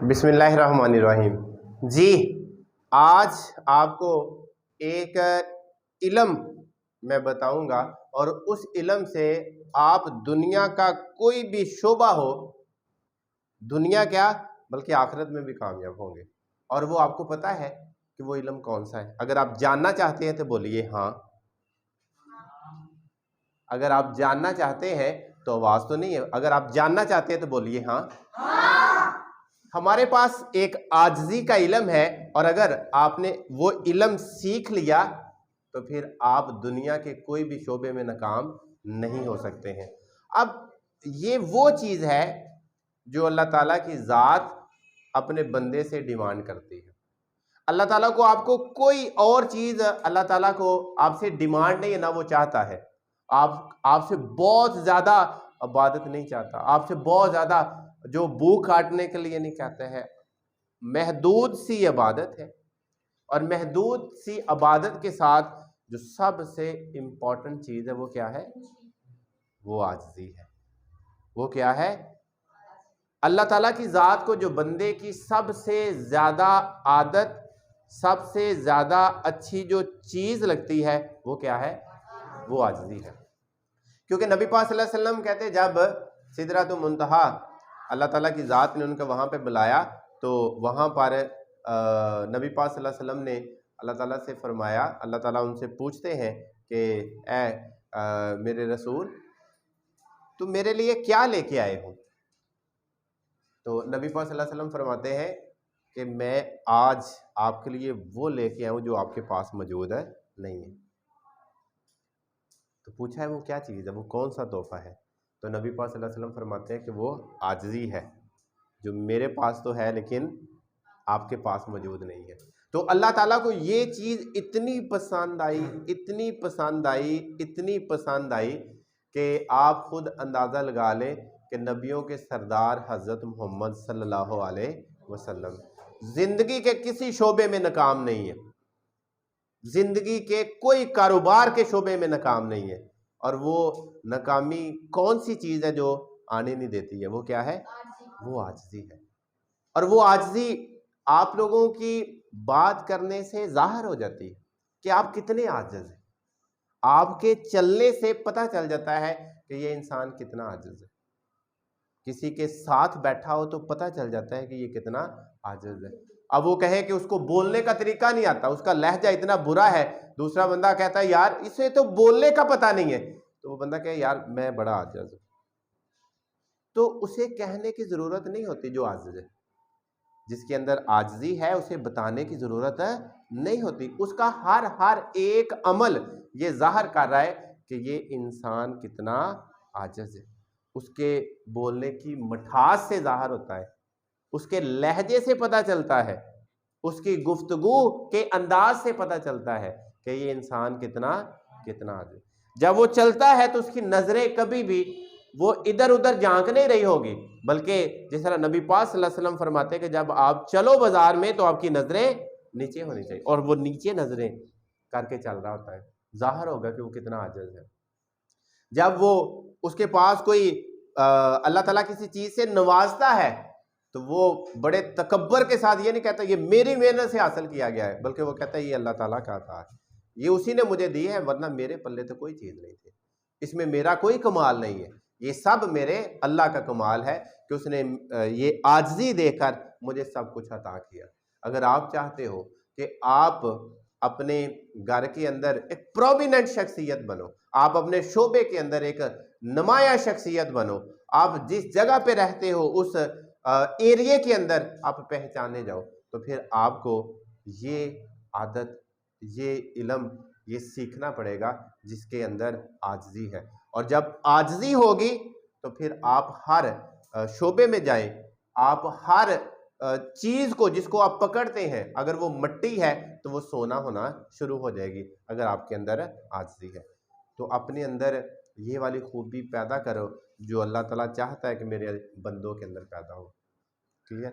بسم اللہ الرحمن الرحیم۔ جی آج آپ کو ایک علم میں بتاؤں گا، اور اس علم سے آپ دنیا کا کوئی بھی شعبہ ہو، دنیا کیا بلکہ آخرت میں بھی کامیاب ہوں گے۔ اور وہ آپ کو پتہ ہے کہ وہ علم کون سا ہے؟ اگر آپ جاننا چاہتے ہیں تو بولیے ہاں۔ اگر آپ جاننا چاہتے ہیں تو آواز تو نہیں ہے، اگر آپ جاننا چاہتے ہیں تو بولیے ہاں۔ ہمارے پاس ایک عاجزی کا علم ہے، اور اگر آپ نے وہ علم سیکھ لیا تو پھر آپ دنیا کے کوئی بھی شعبے میں ناکام نہیں ہو سکتے ہیں۔ اب یہ وہ چیز ہے جو اللہ تعالیٰ کی ذات اپنے بندے سے ڈیمانڈ کرتی ہے۔ اللہ تعالیٰ کو آپ کو کوئی اور چیز، اللہ تعالیٰ کو آپ سے ڈیمانڈ نہیں ہے، نہ وہ چاہتا ہے۔ آپ سے بہت زیادہ عبادت نہیں چاہتا، آپ سے بہت زیادہ جو بھوک کاٹنے کے لیے نہیں کہتے ہیں، محدود سی عبادت ہے۔ اور محدود سی عبادت کے ساتھ جو سب سے امپورٹنٹ چیز ہے وہ کیا ہے؟ وہ عاجزی ہے۔ وہ کیا ہے؟ اللہ تعالیٰ کی ذات کو جو بندے کی سب سے زیادہ عادت، سب سے زیادہ اچھی جو چیز لگتی ہے وہ کیا ہے؟ وہ عاجزی ہے۔ کیونکہ نبی پاک صلی اللہ علیہ وسلم کہتے ہیں جب سدرۃ المنتہا اللہ تعالیٰ کی ذات نے ان کو وہاں پہ بلایا تو وہاں پر نبی پاک صلی اللہ علیہ وسلم نے اللہ تعالیٰ سے فرمایا، اللہ تعالیٰ ان سے پوچھتے ہیں کہ اے میرے رسول تم میرے لیے کیا لے کے آئے ہو؟ تو نبی پاک صلی اللہ علیہ وسلم فرماتے ہیں کہ میں آج آپ کے لیے وہ لے کے آیا ہوں جو آپ کے پاس موجود ہے نہیں ہے۔ تو پوچھا ہے وہ کیا چیز ہے، وہ کون سا تحفہ ہے؟ تو نبی پاک صلی اللہ علیہ وسلم فرماتے ہیں کہ وہ عاجزی ہے، جو میرے پاس تو ہے لیکن آپ کے پاس موجود نہیں ہے۔ تو اللہ تعالیٰ کو یہ چیز اتنی پسند آئی، اتنی پسند آئی، اتنی پسند آئی کہ آپ خود اندازہ لگا لیں کہ نبیوں کے سردار حضرت محمد صلی اللہ علیہ وسلم زندگی کے کسی شعبے میں ناکام نہیں ہے، زندگی کے کوئی کاروبار کے شعبے میں ناکام نہیں ہے۔ اور وہ ناکامی کون سی چیز ہے جو آنے نہیں دیتی ہے؟ وہ کیا ہے؟ وہ عاجزی ہے۔ اور وہ عاجزی آپ لوگوں کی بات کرنے سے ظاہر ہو جاتی ہے کہ آپ کتنے عاجز ہیں۔ آپ کے چلنے سے پتہ چل جاتا ہے کہ یہ انسان کتنا عاجز ہے۔ کسی کے ساتھ بیٹھا ہو تو پتہ چل جاتا ہے کہ یہ کتنا عاجز ہے۔ اب وہ کہے کہ اس کو بولنے کا طریقہ نہیں آتا، اس کا لہجہ اتنا برا ہے، دوسرا بندہ کہتا ہے یار اسے تو بولنے کا پتہ نہیں ہے، تو وہ بندہ کہے یار میں بڑا عاجز ہوں، تو اسے کہنے کی ضرورت نہیں ہوتی۔ جو عاجز ہے، جس کے اندر عاجزی ہے، اسے بتانے کی ضرورت نہیں ہوتی۔ اس کا ہر ایک عمل یہ ظاہر کر رہا ہے کہ یہ انسان کتنا عاجز ہے۔ اس کے بولنے کی مٹھاس سے ظاہر ہوتا ہے، اس کے لہجے سے پتہ چلتا ہے، اس کی گفتگو کے انداز سے پتہ چلتا ہے کہ یہ انسان کتنا عاجز ہے۔ جب وہ چلتا ہے تو اس کی نظریں کبھی بھی وہ ادھر ادھر جھانک نہیں رہی ہوگی، بلکہ جس طرح نبی پاک صلی اللہ علیہ وسلم فرماتے ہیں کہ جب آپ چلو بازار میں تو آپ کی نظریں نیچے ہونی چاہیے، اور وہ نیچے نظریں کر کے چل رہا ہوتا ہے، ظاہر ہوگا کہ وہ کتنا عاجز ہے۔ جب وہ اس کے پاس کوئی اللہ تعالیٰ کسی چیز سے نوازتا ہے تو وہ بڑے تکبر کے ساتھ یہ نہیں کہتا یہ میری محنت سے حاصل کیا گیا ہے، بلکہ وہ کہتا ہے یہ اللہ تعالیٰ کا عطا ہے، یہ اسی نے مجھے دی ہے، ورنہ میرے پلے تو کوئی چیز نہیں تھی، اس میں میرا کوئی کمال نہیں ہے، یہ سب میرے اللہ کا کمال ہے کہ اس نے یہ عاجزی دے کر مجھے سب کچھ عطا کیا۔ اگر آپ چاہتے ہو کہ آپ اپنے گھر کے اندر ایک پرومیننٹ شخصیت بنو، آپ اپنے شعبے کے اندر ایک نمایاں شخصیت بنو، آپ جس جگہ پہ رہتے ہو اس ایریے کے اندر آپ پہچانے جاؤ، تو پھر آپ کو یہ عادت، یہ علم، یہ سیکھنا پڑے گا جس کے اندر عاجزی ہے۔ اور جب عاجزی ہوگی تو پھر آپ ہر شعبے میں جائیں، آپ ہر چیز کو جس کو آپ پکڑتے ہیں، اگر وہ مٹی ہے تو وہ سونا ہونا شروع ہو جائے گی اگر آپ کے اندر عاجزی ہے۔ تو اپنے اندر یہ والی خوبی پیدا کرو جو اللہ تعالیٰ چاہتا ہے کہ میرے بندوں کے اندر پیدا ہو۔ کلیئر؟